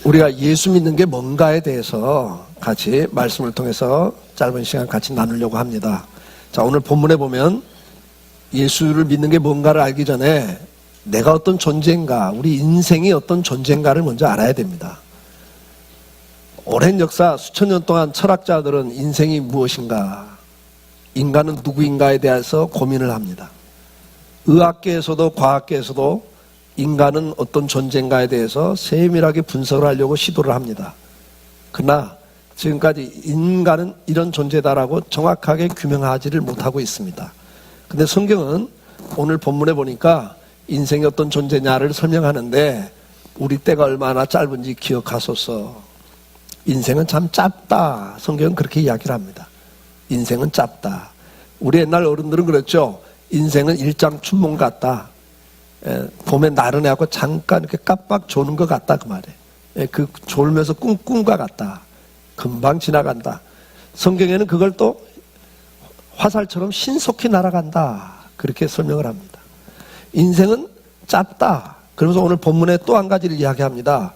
우리가 예수 믿는 게 뭔가에 대해서 같이 말씀을 통해서 짧은 시간 같이 나누려고 합니다. 자, 오늘 본문에 보면 예수를 믿는 게 뭔가를 알기 전에 내가 어떤 존재인가, 우리 인생이 어떤 존재인가를 먼저 알아야 됩니다. 오랜 역사, 수천 년 동안 철학자들은 인생이 무엇인가, 인간은 누구인가에 대해서 고민을 합니다. 의학계에서도 과학계에서도 인간은 어떤 존재인가에 대해서 세밀하게 분석을 하려고 시도를 합니다. 그러나 지금까지 인간은 이런 존재다라고 정확하게 규명하지를 못하고 있습니다. 근데 성경은 오늘 본문에 보니까 인생이 어떤 존재냐를 설명하는데 우리 때가 얼마나 짧은지 기억하소서. 인생은 참 짧다. 성경은 그렇게 이야기를 합니다. 인생은 짧다. 우리 옛날 어른들은 그랬죠. 인생은 일장춘몽 같다. 봄에 나른해하고 잠깐 이렇게 깜빡 조는 것 같다 그 말이에요. 그 졸면서 꿈과 같다. 금방 지나간다. 성경에는 그걸 또 화살처럼 신속히 날아간다. 그렇게 설명을 합니다. 인생은 짧다. 그러면서 오늘 본문에 또 한 가지를 이야기합니다.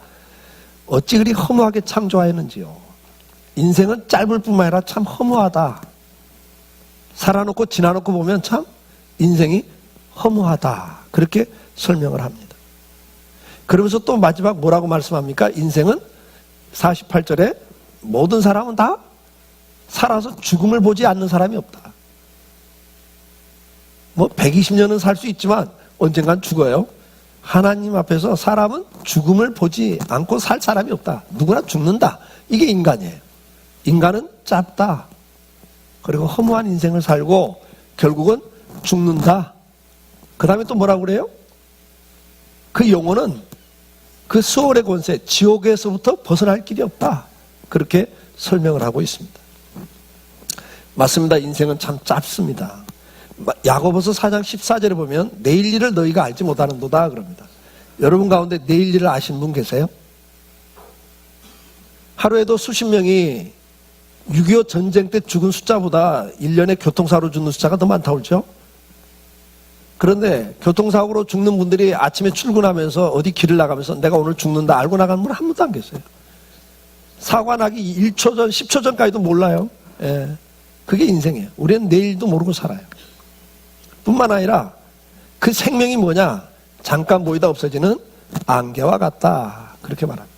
어찌 그리 허무하게 창조하였는지요. 인생은 짧을 뿐만 아니라 참 허무하다. 살아놓고 지나놓고 보면 참 인생이 허무하다. 그렇게 설명을 합니다. 그러면서 또 마지막 뭐라고 말씀합니까? 인생은 48절에 모든 사람은 다 살아서 죽음을 보지 않는 사람이 없다. 뭐 120년은 살 수 있지만 언젠간 죽어요. 하나님 앞에서 사람은 죽음을 보지 않고 살 사람이 없다. 누구나 죽는다. 이게 인간이에요. 인간은 짧다. 그리고 허무한 인생을 살고 결국은 죽는다. 그 다음에 또 뭐라고 그래요? 그 영혼은 그 수월의 권세, 지옥에서부터 벗어날 길이 없다. 그렇게 설명을 하고 있습니다. 맞습니다. 인생은 참 짧습니다. 야고보서 4장 14절에 보면 내일 일을 너희가 알지 못하는도다 그럽니다. 여러분 가운데 내일 일을 아시는 분 계세요? 하루에도 수십 명이 6.25 전쟁 때 죽은 숫자보다 1년에 교통사고로 죽는 숫자가 더 많다고 그러죠? 그런데 교통사고로 죽는 분들이 아침에 출근하면서 어디 길을 나가면서 내가 오늘 죽는다 알고 나가는 분은 한 분도 안 계세요. 사고 나기 1초 전, 10초 전까지도 몰라요. 예. 그게 인생이에요. 우리는 내일도 모르고 살아요. 뿐만 아니라 그 생명이 뭐냐? 잠깐 보이다 없어지는 안개와 같다. 그렇게 말합니다.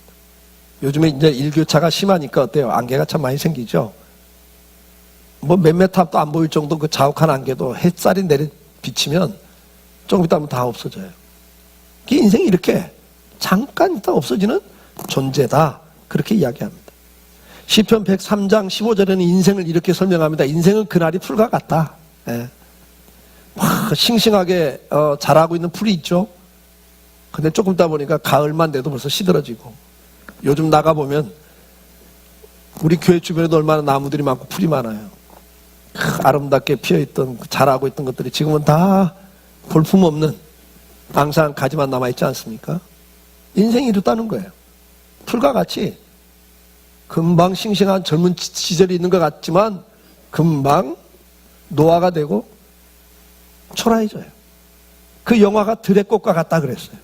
요즘에 이제 일교차가 심하니까 어때요? 안개가 참 많이 생기죠? 뭐 몇몇 앞도 안 보일 정도 그 자욱한 안개도 햇살이 내려 비치면 조금 있다 하면 다 없어져요. 그 인생이 이렇게 잠깐 있다 없어지는 존재다. 그렇게 이야기합니다. 시편 103장 15절에는 인생을 이렇게 설명합니다. 인생은 그날이 풀과 같다. 예. 싱싱하게 자라고 있는 풀이 있죠. 근데 조금 있다 보니까 가을만 돼도 벌써 시들어지고 요즘 나가보면 우리 교회 주변에도 얼마나 나무들이 많고 풀이 많아요. 아름답게 피어있던 자라고 있던 것들이 지금은 다 볼품없는 앙상한 가지만 남아있지 않습니까? 인생이 이렇다는 거예요. 풀과 같이 금방 싱싱한 젊은 시절이 있는 것 같지만 금방 노화가 되고 초라해져요. 그 영화가 들의 꽃과 같다 그랬어요.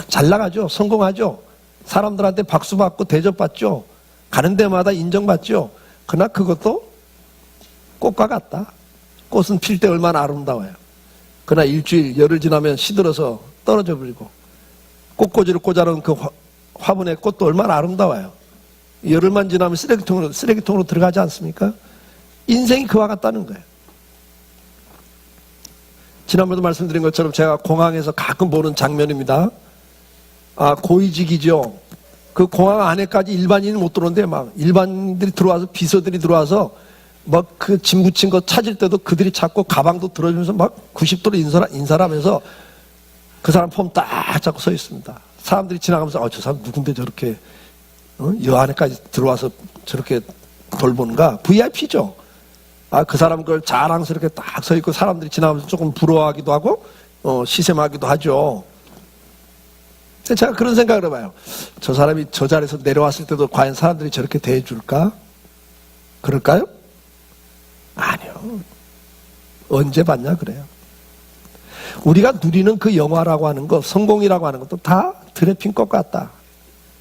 잘 나가죠. 성공하죠. 사람들한테 박수 받고 대접받죠. 가는 데마다 인정받죠. 그러나 그것도 꽃과 같다. 꽃은 필 때 얼마나 아름다워요. 그러나 일주일, 열흘 지나면 시들어서 떨어져 버리고 꽃꽂이를 꽂아놓은 그 화분의 꽃도 얼마나 아름다워요. 열흘만 지나면 쓰레기통으로 들어가지 않습니까? 인생이 그와 같다는 거예요. 지난번에도 말씀드린 것처럼 제가 공항에서 가끔 보는 장면입니다. 고위직이죠. 그 공항 안에까지 일반인이 못 들어오는데 막 일반인들이 들어와서 비서들이 들어와서 막 그 짐 붙인 거 찾을 때도 그들이 찾고 가방도 들어주면서 막 90도로 인사를 하면서 그 사람 폼 딱 잡고 서 있습니다. 사람들이 지나가면서 저 사람 누군데 저렇게 여 안에까지 들어와서 저렇게 돌보는가? VIP죠. 그 사람 그걸 자랑스럽게 딱 서 있고 사람들이 지나가면서 조금 부러워하기도 하고 시샘하기도 하죠. 제가 그런 생각을 해봐요. 저 사람이 저 자리에서 내려왔을 때도 과연 사람들이 저렇게 대해줄까? 그럴까요? 아니요. 언제 봤냐 그래요. 우리가 누리는 그 영화라고 하는 것, 성공이라고 하는 것도 다 드레핀 것 같다.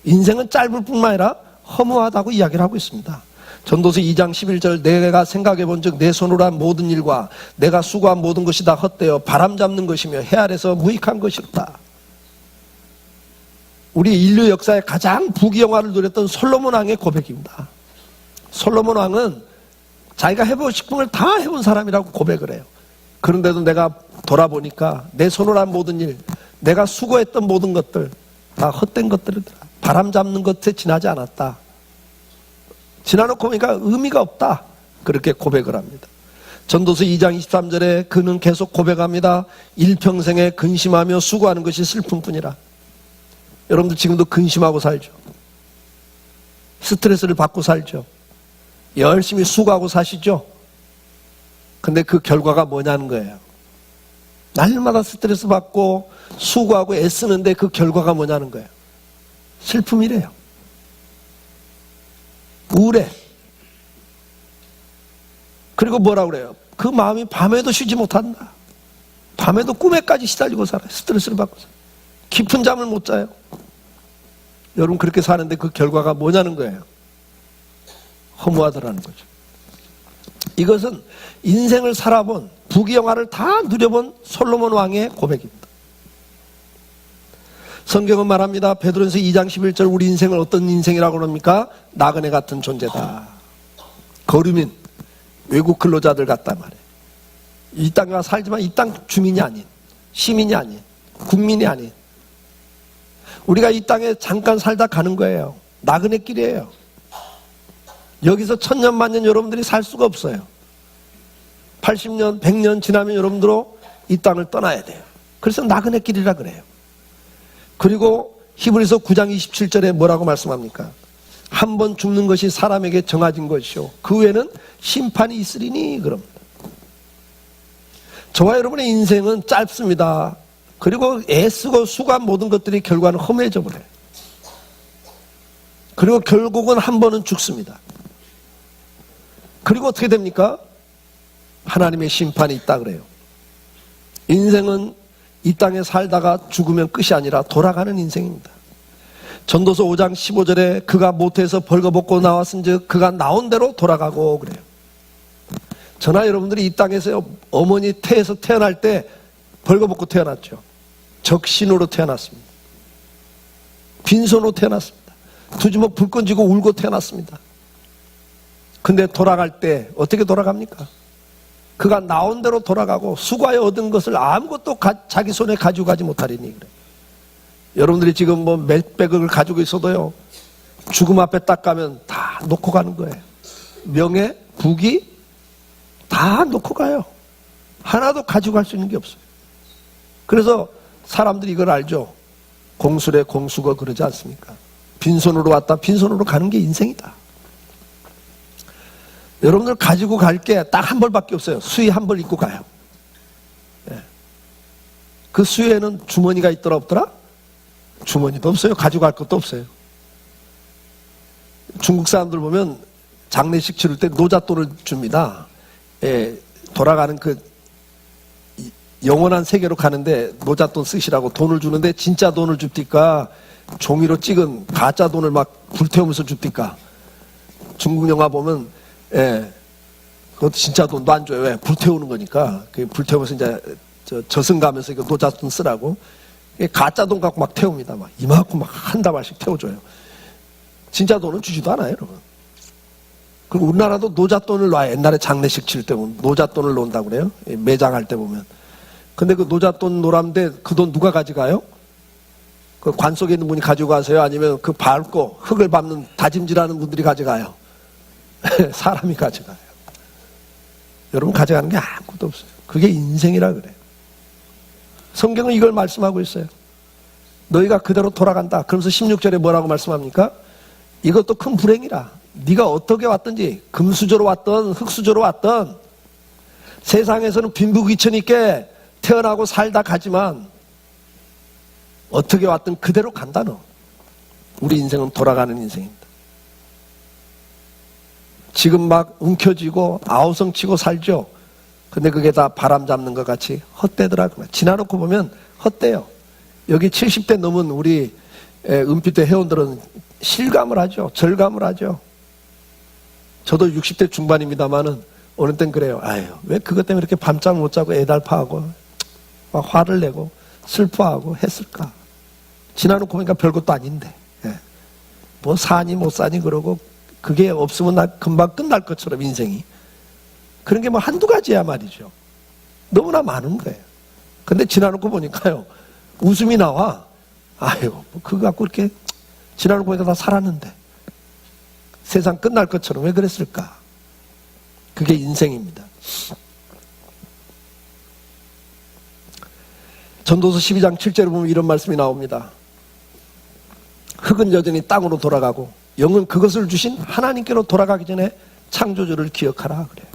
인생은 짧을 뿐만 아니라 허무하다고 이야기를 하고 있습니다. 전도서 2장 11절 내가 생각해 본즉 내 손으로 한 모든 일과 내가 수고한 모든 것이 다 헛되어 바람 잡는 것이며 해 아래서 무익한 것이었다. 우리 인류 역사의 가장 부귀영화를 누렸던 솔로몬 왕의 고백입니다. 솔로몬 왕은 자기가 해보고 싶은 걸 다 해본 사람이라고 고백을 해요. 그런데도 내가 돌아보니까 내 손으로 한 모든 일, 내가 수고했던 모든 것들 다 헛된 것들이더라. 바람 잡는 것에 지나지 않았다. 지나놓고 보니까 의미가 없다. 그렇게 고백을 합니다. 전도서 2장 23절에 그는 계속 고백합니다. 일평생에 근심하며 수고하는 것이 슬픔뿐이라. 여러분들 지금도 근심하고 살죠. 스트레스를 받고 살죠. 열심히 수고하고 사시죠. 근데 그 결과가 뭐냐는 거예요. 날마다 스트레스 받고 수고하고 애쓰는데 그 결과가 뭐냐는 거예요. 슬픔이래요. 우울해. 그리고 뭐라고 그래요? 그 마음이 밤에도 쉬지 못한다. 밤에도 꿈에까지 시달리고 살아요. 스트레스를 받고 살아요. 깊은 잠을 못 자요. 여러분 그렇게 사는데 그 결과가 뭐냐는 거예요. 허무하더라는 거죠. 이것은 인생을 살아본 부귀영화를 다 누려본 솔로몬 왕의 고백입니다. 성경은 말합니다. 베드로전서 2장 11절 우리 인생을 어떤 인생이라고 합니까? 나그네 같은 존재다. 거류민, 외국 근로자들 같단 말이에요. 이 땅에 살지만 이 땅 주민이 아닌, 시민이 아닌, 국민이 아닌 우리가 이 땅에 잠깐 살다 가는 거예요. 나그네길이에요. 여기서 천년 만년 여러분들이 살 수가 없어요. 80년, 100년 지나면 여러분들로 이 땅을 떠나야 돼요. 그래서 나그네길이라 그래요. 그리고 히브리서 9장 27절에 뭐라고 말씀합니까? 한 번 죽는 것이 사람에게 정해진 것이요 그 후에는 심판이 있으리니 그럽니다. 저와 여러분의 인생은 짧습니다. 그리고 애쓰고 수고한 모든 것들이 결과는 허무해져 버려요. 그리고 결국은 한 번은 죽습니다. 그리고 어떻게 됩니까? 하나님의 심판이 있다 그래요. 인생은 이 땅에 살다가 죽으면 끝이 아니라 돌아가는 인생입니다. 전도서 5장 15절에 그가 모태에서 벌거벗고 나왔은즉 그가 나온 대로 돌아가고 그래요. 저나 여러분들이 이 땅에서 어머니 태에서 태어날 때 벌거벗고 태어났죠. 적신으로 태어났습니다. 빈손으로 태어났습니다. 두 주먹 불끈 쥐고 울고 태어났습니다. 근데 돌아갈 때 어떻게 돌아갑니까? 그가 나온 대로 돌아가고 수고하여 얻은 것을 아무것도 자기 손에 가지고 가지 못하리니 그래. 여러분들이 지금 뭐 몇백억을 가지고 있어도요 죽음 앞에 딱 가면 다 놓고 가는 거예요. 명예, 부귀 다 놓고 가요. 하나도 가지고 갈 수 있는 게 없어요. 그래서 사람들이 이걸 알죠. 공술에 공수거 그러지 않습니까? 빈손으로 왔다 빈손으로 가는 게 인생이다. 여러분들 가지고 갈 게 딱 한 벌밖에 없어요. 수의 한 벌 입고 가요. 예. 그 수에는 주머니가 있더라 없더라? 주머니도 없어요. 가지고 갈 것도 없어요. 중국 사람들 보면 장례식 치를 때 노잣돈을 줍니다. 예, 돌아가는 그 영원한 세계로 가는데 노잣돈 쓰시라고 돈을 주는데 진짜 돈을 줍니까? 종이로 찍은 가짜 돈을 막 불태우면서 줍니까? 중국 영화 보면 예, 그것도 진짜 돈도 안 줘요. 왜? 불태우는 거니까. 그 불태우면서 이제 저승 가면서 이거 노잣돈 쓰라고. 가짜 돈 갖고 막 태웁니다. 막 이만큼 막 한 다발씩 태워줘요. 진짜 돈은 주지도 않아요, 여러분. 그리고 우리나라도 노잣돈을 놔요. 옛날에 장례식 칠 때 보면 노잣돈을 놓는다고 그래요. 매장할 때 보면. 근데 그 노잣돈 놓았는데 그 돈 누가 가져가요? 그 관 속에 있는 분이 가지고 가세요? 아니면 그 밟고 흙을 밟는 다짐질하는 분들이 가져가요? 사람이 가져가요. 여러분 가져가는 게 아무것도 없어요. 그게 인생이라 그래요. 성경은 이걸 말씀하고 있어요. 너희가 그대로 돌아간다. 그러면서 16절에 뭐라고 말씀합니까? 이것도 큰 불행이라. 네가 어떻게 왔든지 금수저로 왔든 흙수저로 왔든 세상에서는 빈부귀천 있게 태어나고 살다 가지만 어떻게 왔든 그대로 간다 너. 우리 인생은 돌아가는 인생입니다. 지금 막 움켜쥐고 아우성치고 살죠. 근데 그게 다 바람 잡는 것 같이 헛되더라고요. 지나놓고 보면 헛돼요. 여기 70대 넘은 우리 은빛대 회원들은 실감을 하죠. 절감을 하죠. 저도 60대 중반입니다만은 어느 땐 그래요. 아유, 왜 그것 때문에 이렇게 밤잠 못 자고 애달파하고 막 화를 내고 슬퍼하고 했을까? 지나놓고 보니까 별것도 아닌데. 뭐 사니 못 사니 그러고 그게 없으면 나 금방 끝날 것처럼 인생이. 그런 게 뭐 한두 가지야 말이죠. 너무나 많은 거예요. 근데 지나놓고 보니까요. 웃음이 나와. 아유, 뭐 그거 갖고 이렇게 지나놓고 보니까 다 살았는데. 세상 끝날 것처럼 왜 그랬을까? 그게 인생입니다. 전도서 12장 7절에 보면 이런 말씀이 나옵니다. 흙은 여전히 땅으로 돌아가고 영은 그것을 주신 하나님께로 돌아가기 전에 창조주를 기억하라 그래요.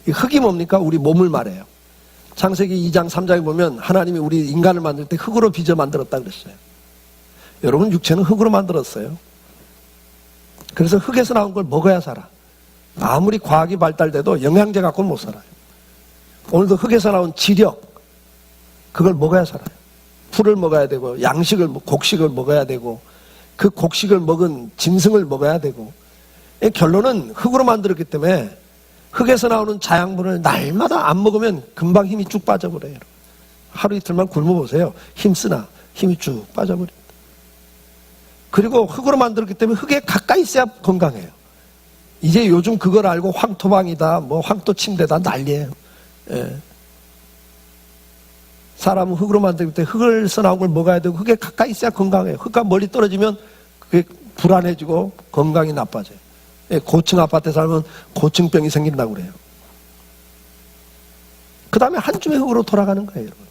이 흙이 뭡니까? 우리 몸을 말해요. 창세기 2장 3장에 보면 하나님이 우리 인간을 만들 때 흙으로 빚어 만들었다 그랬어요. 여러분 육체는 흙으로 만들었어요. 그래서 흙에서 나온 걸 먹어야 살아. 아무리 과학이 발달돼도 영양제 갖고는 못 살아요. 오늘도 흙에서 나온 지력 그걸 먹어야 살아요. 풀을 먹어야 되고 양식을 곡식을 먹어야 되고 그 곡식을 먹은 짐승을 먹어야 되고 결론은 흙으로 만들었기 때문에 흙에서 나오는 자양분을 날마다 안 먹으면 금방 힘이 쭉 빠져버려요. 하루 이틀만 굶어보세요. 힘쓰나 힘이 쭉 빠져버립니다. 그리고 흙으로 만들었기 때문에 흙에 가까이 있어야 건강해요. 이제 요즘 그걸 알고 황토방이다 뭐 황토 침대다 난리예요. 예. 사람은 흙으로 만들기 때문에 흙에서 나온 걸 먹어야 되고 흙에 가까이 있어야 건강해요. 흙과 멀리 떨어지면 그게 불안해지고 건강이 나빠져요. 고층 아파트에 살면 고층병이 생긴다고 그래요. 그 다음에 한 줌의 흙으로 돌아가는 거예요, 여러분.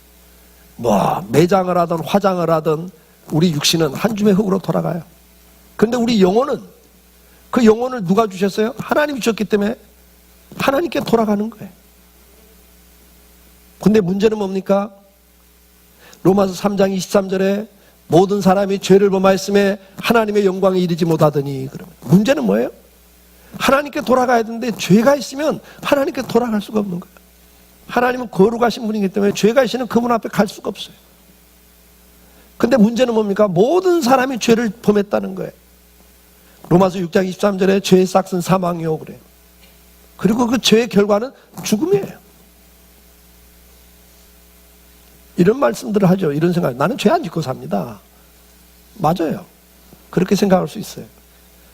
뭐 매장을 하든 화장을 하든 우리 육신은 한 줌의 흙으로 돌아가요. 그런데 우리 영혼은 그 영혼을 누가 주셨어요? 하나님이 주셨기 때문에 하나님께 돌아가는 거예요. 근데 문제는 뭡니까? 로마서 3장 23절에 모든 사람이 죄를 범하였음에 하나님의 영광에 이르지 못하더니 그러면 문제는 뭐예요? 하나님께 돌아가야 되는데 죄가 있으면 하나님께 돌아갈 수가 없는 거예요. 하나님은 거룩하신 분이기 때문에 죄가 있으면 그분 앞에 갈 수가 없어요. 근데 문제는 뭡니까? 모든 사람이 죄를 범했다는 거예요. 로마서 6장 23절에 죄의 싹은 사망이요 그래요. 그리고 그 죄의 결과는 죽음이에요. 이런 말씀들을 하죠. 이런 생각. 나는 죄 안 짓고 삽니다. 맞아요. 그렇게 생각할 수 있어요.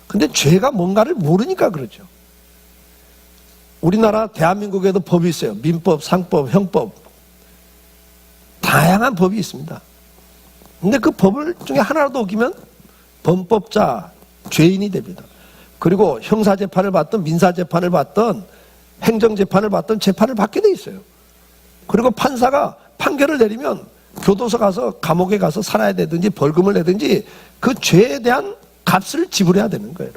근데 죄가 뭔가를 모르니까 그러죠. 우리나라 대한민국에도 법이 있어요. 민법, 상법, 형법. 다양한 법이 있습니다. 근데 그 법을 중에 하나라도 어기면 범법자, 죄인이 됩니다. 그리고 형사재판을 받든 민사재판을 받든 행정재판을 받든 재판을 받게 돼 있어요. 그리고 판사가 판결을 내리면 교도소 가서 감옥에 가서 살아야 되든지 벌금을 내든지 그 죄에 대한 값을 지불해야 되는 거예요.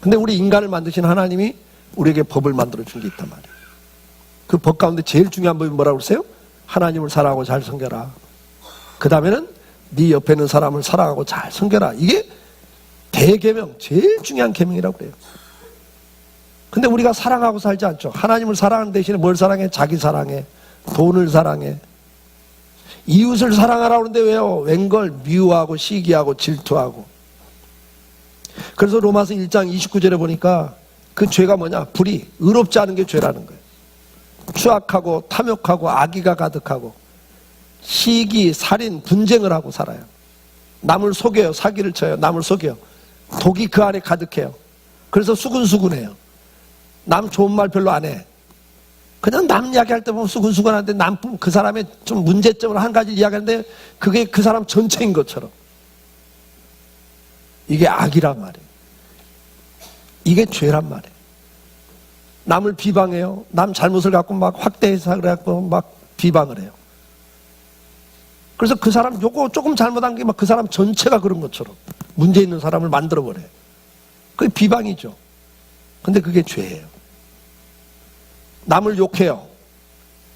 근데 우리 인간을 만드신 하나님이 우리에게 법을 만들어 준 게 있단 말이에요. 그 법 가운데 제일 중요한 법이 뭐라고 그러세요? 하나님을 사랑하고 잘 섬겨라. 그 다음에는 네 옆에 있는 사람을 사랑하고 잘 섬겨라. 이게 대계명, 제일 중요한 계명이라고 그래요. 근데 우리가 사랑하고 살지 않죠. 하나님을 사랑하는 대신에 뭘 사랑해? 자기 사랑해. 돈을 사랑해. 이웃을 사랑하라고 하는데 왜요? 웬걸 미워하고 시기하고 질투하고. 그래서 로마서 1장 29절에 보니까 그 죄가 뭐냐? 불의, 의롭지 않은 게 죄라는 거예요. 추악하고 탐욕하고 악의가 가득하고 시기, 살인, 분쟁을 하고 살아요. 남을 속여요. 사기를 쳐요. 남을 속여요. 독이 그 안에 가득해요. 그래서 수근수근해요. 남 좋은 말 별로 안 해. 그냥 남 이야기할 때 보면 수근수근한데 남 그 사람의 좀 문제점을 한 가지 이야기하는데 그게 그 사람 전체인 것처럼. 이게 악이란 말이에요. 이게 죄란 말이에요. 남을 비방해요. 남 잘못을 갖고 막 확대해서 그래갖고 막 비방을 해요. 그래서 그 사람 요거 조금 잘못한 게 막 그 사람 전체가 그런 것처럼 문제 있는 사람을 만들어버려요. 그게 비방이죠. 근데 그게 죄예요. 남을 욕해요.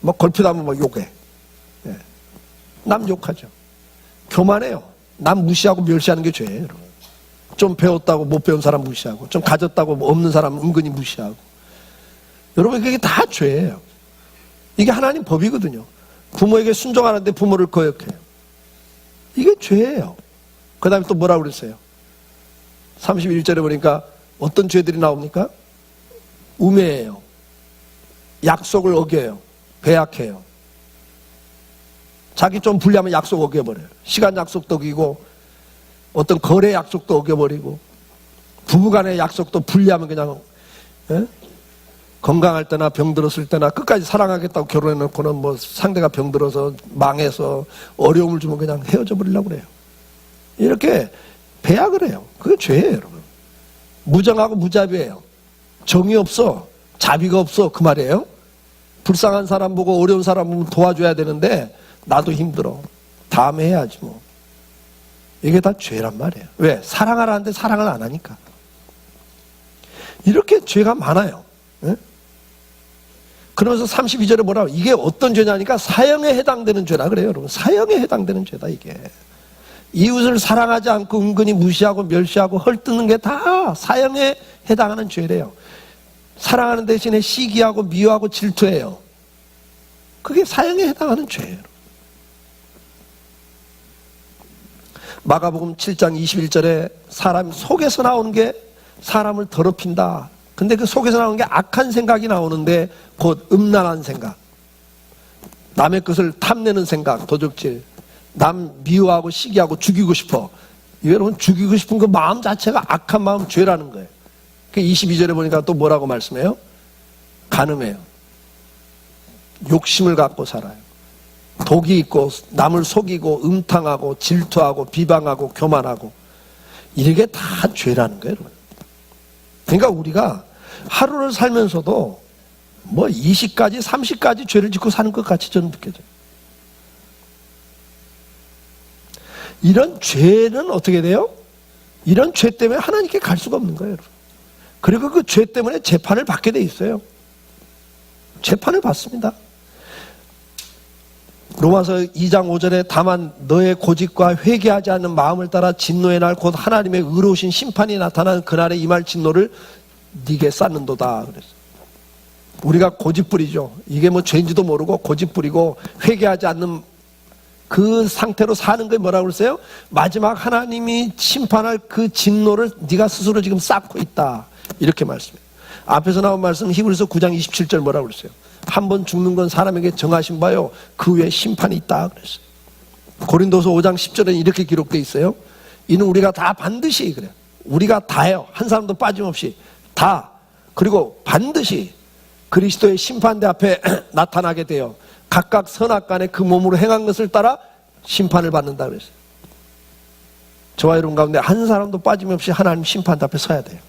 뭐 걸핏하면 뭐 욕해. 예. 남 욕하죠. 교만해요. 남 무시하고 멸시하는 게 죄예요. 여러분. 좀 배웠다고 못 배운 사람 무시하고 좀 가졌다고 없는 사람 은근히 무시하고. 여러분 그게 다 죄예요. 이게 하나님 법이거든요. 부모에게 순종하는데 부모를 거역해요. 이게 죄예요. 그 다음에 또 뭐라고 그랬어요? 31절에 보니까 어떤 죄들이 나옵니까? 우매해요. 약속을 어겨요. 배약해요. 자기 좀 불리하면 약속 어겨버려요. 시간 약속도 어기고 어떤 거래 약속도 어겨버리고 부부간의 약속도 불리하면 그냥 건강할 때나 병들었을 때나 끝까지 사랑하겠다고 결혼해놓고는 뭐 상대가 병들어서 망해서 어려움을 주면 그냥 헤어져 버리려고 그래요. 이렇게 배약을 해요. 그게 죄예요, 여러분. 무정하고 무자비해요. 정이 없어. 자비가 없어. 그 말이에요. 불쌍한 사람 보고 어려운 사람 보면 도와줘야 되는데 나도 힘들어. 다음에 해야지 뭐. 이게 다 죄란 말이에요. 왜? 사랑하라는데 사랑을 안 하니까. 이렇게 죄가 많아요. 예? 그러면서 32절에 뭐라고? 이게 어떤 죄냐니까 사형에 해당되는 죄라 그래요, 여러분. 사형에 해당되는 죄다, 이게. 이웃을 사랑하지 않고 은근히 무시하고 멸시하고 헐뜯는 게 다 사형에 해당하는 죄래요. 사랑하는 대신에 시기하고 미워하고 질투해요. 그게 사형에 해당하는 죄예요. 마가복음 7장 21절에 사람 속에서 나오는 게 사람을 더럽힌다. 근데 그 속에서 나오는 게 악한 생각이 나오는데 곧 음란한 생각, 남의 것을 탐내는 생각, 도적질, 남 미워하고 시기하고 죽이고 싶어. 여러분, 죽이고 싶은 그 마음 자체가 악한 마음, 죄라는 거예요. 그 22절에 보니까 또 뭐라고 말씀해요? 간음해요. 욕심을 갖고 살아요. 독이 있고 남을 속이고 음탕하고 질투하고 비방하고 교만하고, 이게 다 죄라는 거예요, 여러분. 그러니까 우리가 하루를 살면서도 뭐 20가지 30가지 죄를 짓고 사는 것 같이 저는 느껴져요. 이런 죄는 어떻게 돼요? 이런 죄 때문에 하나님께 갈 수가 없는 거예요, 여러분. 그리고 그 죄 때문에 재판을 받게 돼 있어요. 재판을 받습니다. 로마서 2장 5절에 다만 너의 고집과 회개하지 않는 마음을 따라 진노의 날 곧 하나님의 의로우신 심판이 나타나는 그날에 임할 진노를 네게 쌓는도다 그랬어요. 우리가 고집부리죠. 이게 뭐 죄인지도 모르고 고집부리고 회개하지 않는 그 상태로 사는 게 뭐라고 그랬어요? 마지막 하나님이 심판할 그 진노를 네가 스스로 지금 쌓고 있다, 이렇게 말씀해요. 앞에서 나온 말씀 히브리서 9장 27절 뭐라고 그랬어요? 한 번 죽는 건 사람에게 정하신 바요, 그 후에 심판이 있다 그랬어요. 고린도서 5장 10절에 이렇게 기록되어 있어요. 이는 우리가 다 반드시, 그래요. 우리가 다예요. 한 사람도 빠짐없이 다. 그리고 반드시 그리스도의 심판대 앞에 나타나게 되어 각각 선악간에 그 몸으로 행한 것을 따라 심판을 받는다 그랬어요. 저와 여러분 가운데 한 사람도 빠짐없이 하나님 심판대 앞에 서야 돼요.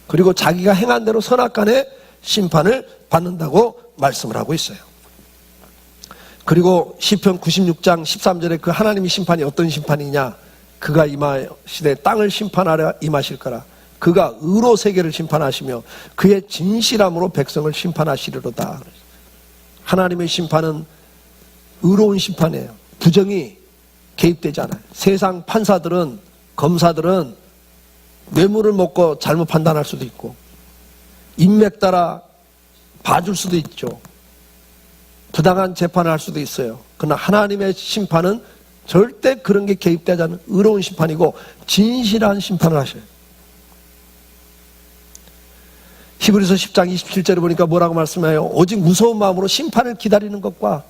그리고 자기가 행한 대로 선악간에 심판을 받는다고 말씀을 하고 있어요. 그리고 시편 96장 13절에 그 하나님의 심판이 어떤 심판이냐? 그가 임하시되 땅을 심판하려 임하실 거라. 그가 의로 세계를 심판하시며 그의 진실함으로 백성을 심판하시리로다. 하나님의 심판은 의로운 심판이에요. 부정이 개입되지 않아요. 세상 판사들은, 검사들은 뇌물을 먹고 잘못 판단할 수도 있고 인맥 따라 봐줄 수도 있죠. 부당한 재판을 할 수도 있어요. 그러나 하나님의 심판은 절대 그런 게 개입되지 않은 의로운 심판이고 진실한 심판을 하셔요. 히브리서 10장 27절에 보니까 뭐라고 말씀해요? 오직 무서운 마음으로 심판을 기다리는 것과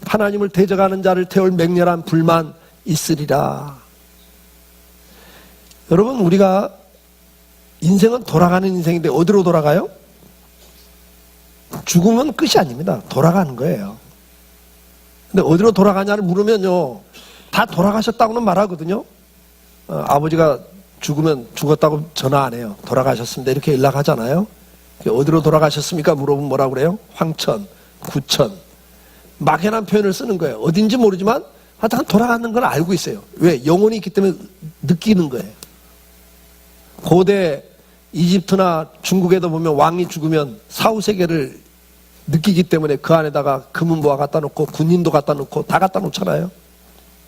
하나님을 대적하는 자를 태울 맹렬한 불만 있으리라. 여러분, 우리가 인생은 돌아가는 인생인데 어디로 돌아가요? 죽으면 끝이 아닙니다. 돌아가는 거예요. 근데 어디로 돌아가냐를 물으면요, 다 돌아가셨다고는 말하거든요. 아버지가 죽으면 죽었다고 전화 안 해요. 돌아가셨습니다 이렇게 연락하잖아요. 어디로 돌아가셨습니까? 물어보면 뭐라고 그래요? 황천, 구천, 막연한 표현을 쓰는 거예요. 어딘지 모르지만 하여튼 돌아가는 걸 알고 있어요. 왜? 영혼이 있기 때문에 느끼는 거예요. 고대 이집트나 중국에도 보면 왕이 죽으면 사후세계를 느끼기 때문에 그 안에다가 금은보화 갖다 놓고 군인도 갖다 놓고 다 갖다 놓잖아요.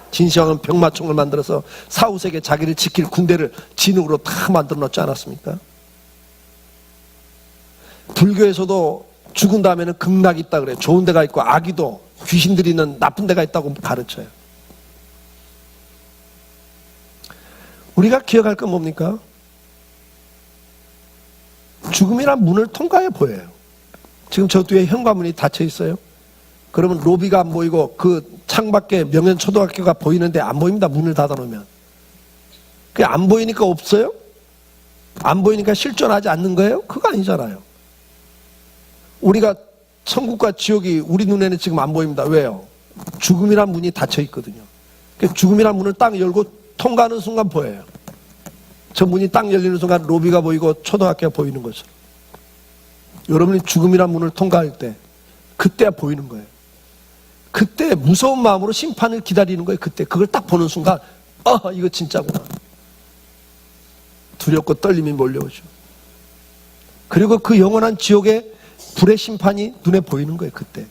진시황은 병마총을 만들어서 사후세계 자기를 지킬 군대를 진흙으로 다 만들어 놓지 않았습니까? 불교에서도 죽은 다음에는 극락이 있다 그래요. 좋은 데가 있고 아기도 귀신들이 있는 나쁜 데가 있다고 가르쳐요. 우리가 기억할 건 뭡니까? 죽음이란 문을 통과해 보여요. 지금 저 뒤에 현관문이 닫혀 있어요. 그러면 로비가 안 보이고 그 창밖에 명현초등학교가 보이는데 안 보입니다. 문을 닫아놓으면. 그게 안 보이니까 없어요? 안 보이니까 실존하지 않는 거예요? 그거 아니잖아요. 우리가 천국과 지옥이 우리 눈에는 지금 안 보입니다. 왜요? 죽음이란 문이 닫혀 있거든요. 죽음이란 문을 딱 열고 통과하는 순간 보여요. 저 문이 딱 열리는 순간 로비가 보이고 초등학교가 보이는 것처럼. 여러분이 죽음이란 문을 통과할 때 그때야 보이는 거예요. 그때 무서운 마음으로 심판을 기다리는 거예요. 그때 그걸 딱 보는 순간 이거 진짜구나. 두렵고 떨림이 몰려오죠. 그리고 그 영원한 지옥의 불의 심판이 눈에 보이는 거예요. 그때.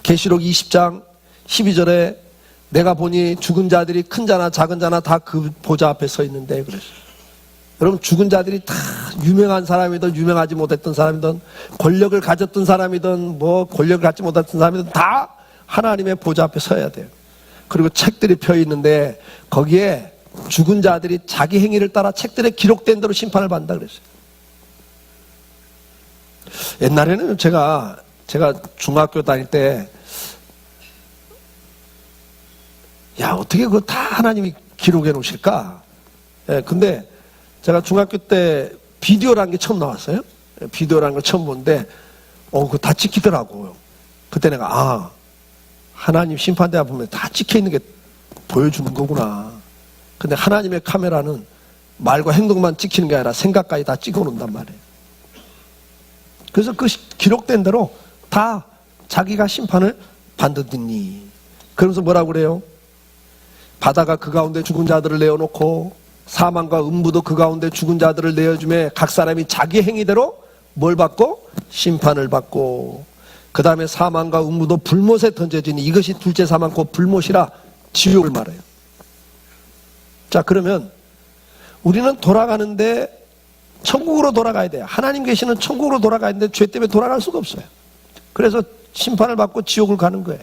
계시록 20장 12절에 내가 보니 죽은 자들이 큰 자나 작은 자나 다 그 보좌 앞에 서 있는데 그랬어요. 여러분 죽은 자들이 다 유명한 사람이든 유명하지 못했던 사람이든 권력을 가졌던 사람이든 뭐 권력을 갖지 못했던 사람이든 다 하나님의 보좌 앞에 서야 돼요. 그리고 책들이 펴 있는데 거기에 죽은 자들이 자기 행위를 따라 책들에 기록된 대로 심판을 받는다 그랬어요. 옛날에는 제가 중학교 다닐 때 어떻게 그거 다 하나님이 기록해 놓으실까? 근데 제가 중학교 때 비디오라는 게 처음 나왔어요. 비디오라는 걸 처음 보는데 그거 다 찍히더라고요. 그때 내가 하나님 심판대가 보면 다 찍혀 있는 게 보여주는 거구나. 근데 하나님의 카메라는 말과 행동만 찍히는 게 아니라 생각까지 다 찍어 놓는단 말이에요. 그래서 그 기록된 대로 다 자기가 심판을 받느니. 그러면서 뭐라고 그래요? 바다가 그 가운데 죽은 자들을 내어놓고 사망과 음부도 그 가운데 죽은 자들을 내어주매 각 사람이 자기 행위대로 뭘 받고? 심판을 받고 그 다음에 사망과 음부도 불못에 던져지니 이것이 둘째 사망 곧 불못이라 지옥을 말해요. 자, 그러면 우리는 돌아가는데 천국으로 돌아가야 돼요. 하나님 계시는 천국으로 돌아가야 되는데 죄 때문에 돌아갈 수가 없어요. 그래서 심판을 받고 지옥을 가는 거예요.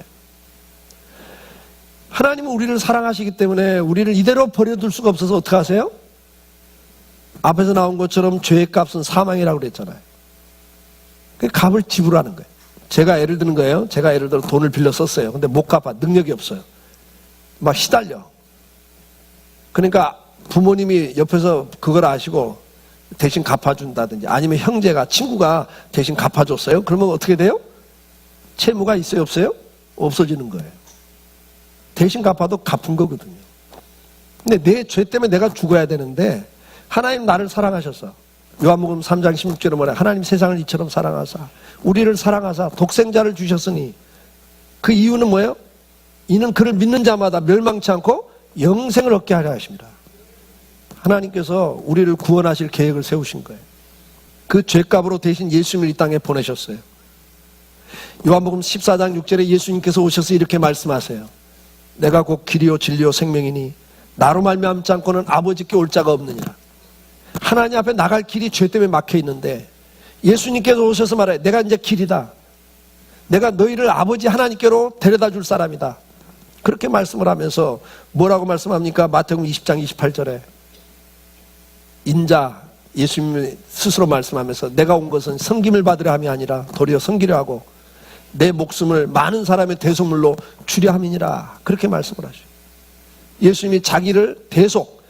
하나님은 우리를 사랑하시기 때문에 우리를 이대로 버려둘 수가 없어서 어떻게 하세요? 앞에서 나온 것처럼 죄의 값은 사망이라고 그랬잖아요. 그 값을 지불하는 거예요. 제가 예를 드는 거예요. 제가 예를 들어 돈을 빌려 썼어요. 근데 못 갚아. 능력이 없어요. 막 시달려. 그러니까 부모님이 옆에서 그걸 아시고 대신 갚아준다든지 아니면 형제가 친구가 대신 갚아줬어요. 그러면 어떻게 돼요? 채무가 있어요? 없어요? 없어지는 거예요. 대신 갚아도 갚은 거거든요. 근데 내 죄 때문에 내가 죽어야 되는데 하나님 나를 사랑하셔서 요한복음 3장 16절에 뭐래? 하나님 세상을 이처럼 사랑하사 우리를 사랑하사 독생자를 주셨으니 그 이유는 뭐예요? 이는 그를 믿는 자마다 멸망치 않고 영생을 얻게 하려 하십니다. 하나님께서 우리를 구원하실 계획을 세우신 거예요. 그 죄값으로 대신 예수님을 이 땅에 보내셨어요. 요한복음 14장 6절에 예수님께서 오셔서 이렇게 말씀하세요. 내가 곧 길이요 진리요 생명이니 나로 말미암지 않고는 아버지께 올 자가 없느니라. 하나님 앞에 나갈 길이 죄 때문에 막혀 있는데 예수님께서 오셔서 말해 내가 이제 길이다. 내가 너희를 아버지 하나님께로 데려다 줄 사람이다. 그렇게 말씀을 하면서 뭐라고 말씀합니까? 마태복음 20장 28절에 인자 예수님이 스스로 말씀하면서 내가 온 것은 섬김을 받으려 함이 아니라 도리어 섬기려 하고 내 목숨을 많은 사람의 대속물로 주려 함이니라. 그렇게 말씀을 하죠. 예수님이 자기를 대속,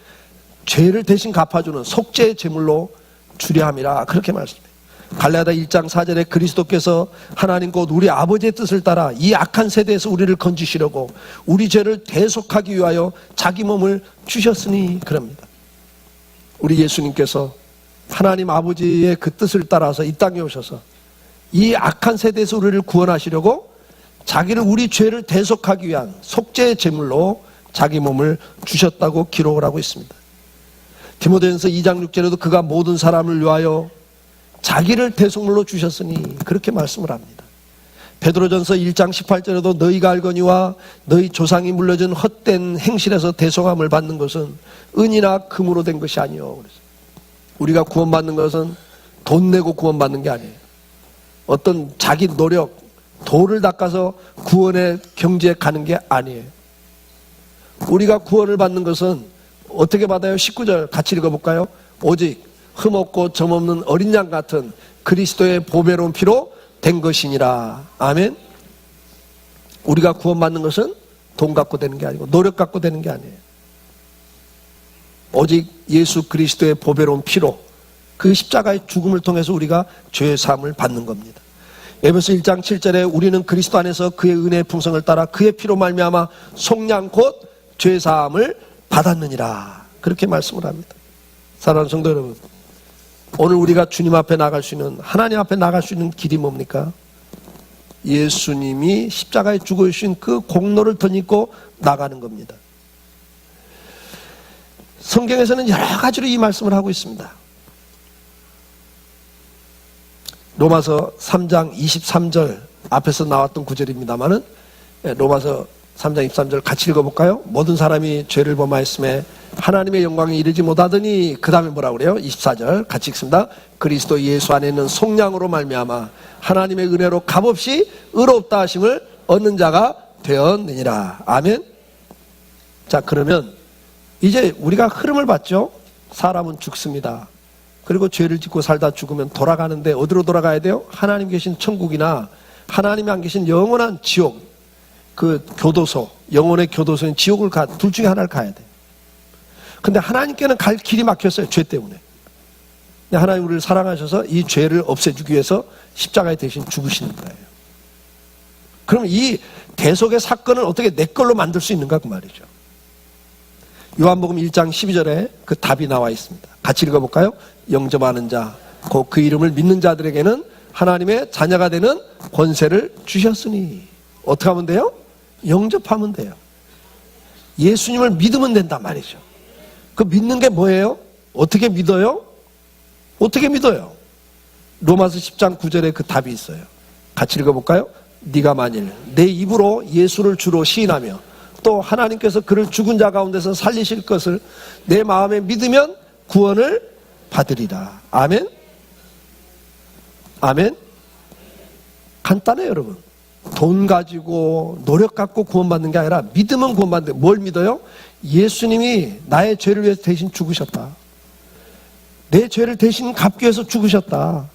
죄를 대신 갚아주는 속죄의 제물로 주려 함이라. 그렇게 말씀해요. 갈라디아 1장 4절에 그리스도께서 하나님 곧 우리 아버지의 뜻을 따라 이 악한 세대에서 우리를 건지시려고 우리 죄를 대속하기 위하여 자기 몸을 주셨으니 그럽니다. 우리 예수님께서 하나님 아버지의 그 뜻을 따라서 이 땅에 오셔서 이 악한 세대에서 우리를 구원하시려고 자기를 우리 죄를 대속하기 위한 속죄의 제물로 자기 몸을 주셨다고 기록을 하고 있습니다. 디모데전서 2장 6절에도 그가 모든 사람을 위하여 자기를 대속물로 주셨으니 그렇게 말씀을 합니다. 베드로전서 1장 18절에도 너희가 알거니와 너희 조상이 물려준 헛된 행실에서 대속함을 받는 것은 은이나 금으로 된 것이 아니요. 그래서 우리가 구원받는 것은 돈 내고 구원받는 게 아니에요. 어떤 자기 노력, 도를 닦아서 구원의 경지에 가는 게 아니에요. 우리가 구원을 받는 것은 어떻게 받아요? 19절 같이 읽어볼까요? 오직 흠없고 점없는 어린 양 같은 그리스도의 보배로운 피로 된 것이니라. 아멘. 우리가 구원받는 것은 돈 갖고 되는 게 아니고 노력 갖고 되는 게 아니에요. 오직 예수 그리스도의 보배로운 피로, 그 십자가의 죽음을 통해서 우리가 죄의 사함을 받는 겁니다. 에베소 1장 7절에 우리는 그리스도 안에서 그의 은혜의 풍성을 따라 그의 피로 말미암아 속량 곧 죄의 사함을 받았느니라. 그렇게 말씀을 합니다. 사랑하는 성도 여러분, 오늘 우리가 주님 앞에 나갈 수 있는, 하나님 앞에 나갈 수 있는 길이 뭡니까? 예수님이 십자가에 죽으신 그 공로를 덧입고 나가는 겁니다. 성경에서는 여러 가지로 이 말씀을 하고 있습니다. 로마서 3장 23절 앞에서 나왔던 구절입니다만은, 로마서 3장 23절 같이 읽어볼까요? 모든 사람이 죄를 범하였음에 하나님의 영광에 이르지 못하더니, 그 다음에 뭐라고 그래요? 24절 같이 읽습니다. 그리스도 예수 안에 있는 속량으로 말미암아 하나님의 은혜로 값없이 의롭다 하심을 얻는 자가 되었느니라. 아멘. 자, 그러면 이제 우리가 흐름을 봤죠. 사람은 죽습니다. 그리고 죄를 짓고 살다 죽으면 돌아가는데 어디로 돌아가야 돼요? 하나님 계신 천국이나 하나님이 안 계신 영원한 지옥, 그 교도소, 영혼의 교도소인 지옥을 둘 중에 하나를 가야 돼요. 근데 하나님께는 갈 길이 막혔어요. 죄 때문에. 근데 하나님 우리를 사랑하셔서 이 죄를 없애주기 위해서 십자가에 대신 죽으시는 거예요. 그럼 이 대속의 사건을 어떻게 내 걸로 만들 수 있는가 그 말이죠. 요한복음 1장 12절에 그 답이 나와 있습니다. 같이 읽어볼까요? 영접하는 자, 곧 그 이름을 믿는 자들에게는 하나님의 자녀가 되는 권세를 주셨으니. 어떻게 하면 돼요? 영접하면 돼요. 예수님을 믿으면 된단 말이죠. 그 믿는 게 뭐예요? 어떻게 믿어요? 어떻게 믿어요? 로마서 10장 9절에 그 답이 있어요. 같이 읽어볼까요? 네가 만일 내 입으로 예수를 주로 시인하며 또 하나님께서 그를 죽은 자 가운데서 살리실 것을 내 마음에 믿으면 구원을 받으리라. 아멘? 아멘? 간단해요, 여러분. 돈 가지고 노력 갖고 구원받는 게 아니라 믿으면 구원받는 거예요. 뭘 믿어요? 예수님이 나의 죄를 위해서 대신 죽으셨다. 내 죄를 대신 갚기 위해서 죽으셨다.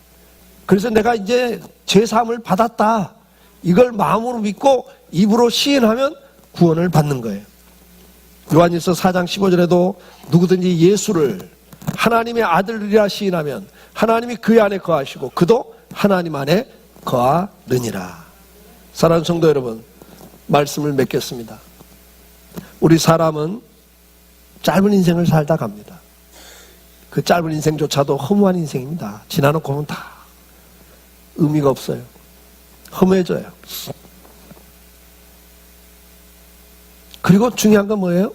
그래서 내가 이제 죄사함을 받았다. 이걸 마음으로 믿고 입으로 시인하면 구원을 받는 거예요. 요한일서 4장 15절에도 누구든지 예수를 하나님의 아들이라 시인하면 하나님이 그 안에 거하시고 그도 하나님 안에 거하느니라. 사랑하는 성도 여러분, 말씀을 맺겠습니다. 우리 사람은 짧은 인생을 살다 갑니다. 그 짧은 인생조차도 허무한 인생입니다. 지나놓고 보면 다 의미가 없어요. 허무해져요. 그리고 중요한 건 뭐예요?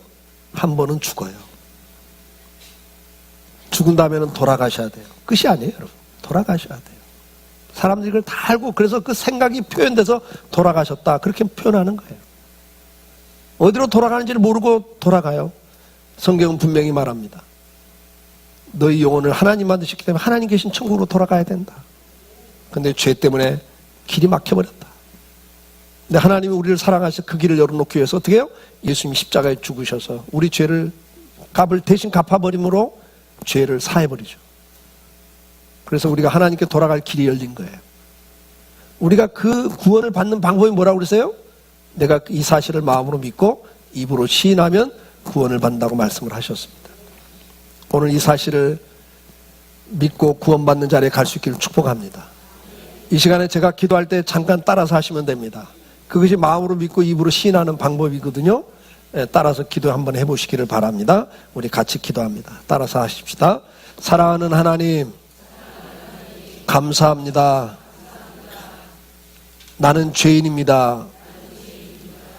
한 번은 죽어요. 죽은 다음에는 돌아가셔야 돼요. 끝이 아니에요, 여러분. 돌아가셔야 돼요. 사람들이 이걸 다 알고 그래서 그 생각이 표현돼서 돌아가셨다. 그렇게 표현하는 거예요. 어디로 돌아가는지를 모르고 돌아가요. 성경은 분명히 말합니다. 너희 영혼을 하나님 만드셨기 때문에 하나님 계신 천국으로 돌아가야 된다. 근데 죄 때문에 길이 막혀버렸다. 근데 하나님이 우리를 사랑하셔서 그 길을 열어놓기 위해서 어떻게 해요? 예수님이 십자가에 죽으셔서 우리 죄를 값을 대신 갚아버림으로 죄를 사해버리죠. 그래서 우리가 하나님께 돌아갈 길이 열린 거예요. 우리가 그 구원을 받는 방법이 뭐라고 그랬어요? 내가 이 사실을 마음으로 믿고 입으로 시인하면 구원을 받는다고 말씀을 하셨습니다. 오늘 이 사실을 믿고 구원받는 자리에 갈 수 있기를 축복합니다. 이 시간에 제가 기도할 때 잠깐 따라서 하시면 됩니다. 그것이 마음으로 믿고 입으로 시인하는 방법이거든요. 따라서 기도 한번 해보시기를 바랍니다. 우리 같이 기도합니다. 따라서 하십시다. 사랑하는 하나님, 감사합니다. 나는 죄인입니다.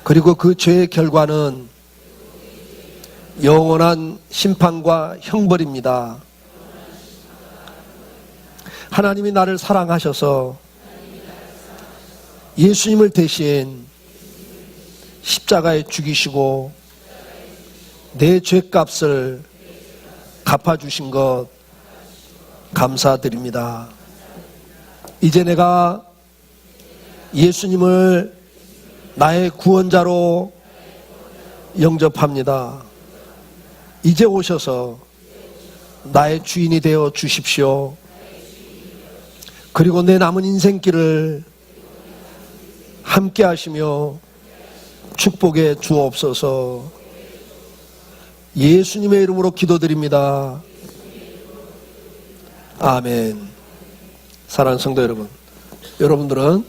그리고 그 죄의 결과는 영원한 심판과 형벌입니다. 하나님이 나를 사랑하셔서 예수님을 대신 십자가에 죽이시고 내 죄값을 갚아주신 것 감사드립니다. 이제 내가 예수님을 나의 구원자로 영접합니다. 이제 오셔서 나의 주인이 되어 주십시오. 그리고 내 남은 인생길을 함께 하시며 축복해 주옵소서. 예수님의 이름으로 기도드립니다. 아멘. 사랑하는 성도 여러분, 여러분들은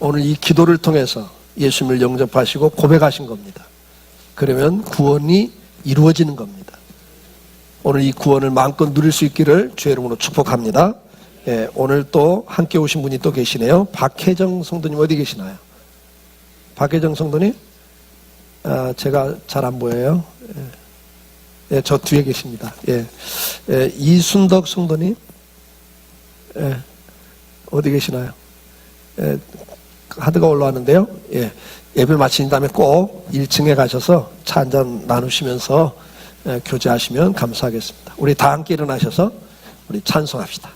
오늘 이 기도를 통해서 예수님을 영접하시고 고백하신 겁니다. 그러면 구원이 이루어지는 겁니다. 오늘 이 구원을 마음껏 누릴 수 있기를 주의 이름으로 축복합니다. 예, 오늘 또 함께 오신 분이 또 계시네요. 박혜정 성도님 어디 계시나요? 박혜정 성도님? 제가 잘 안 보여요. 예, 저 뒤에 계십니다. 예, 이순덕 성도님? 예, 어디 계시나요? 예, 카드가 올라왔는데요. 예, 예배 마친 다음에 꼭 1층에 가셔서 차 한잔 나누시면서 교제하시면 감사하겠습니다. 우리 다 함께 일어나셔서 우리 찬송합시다.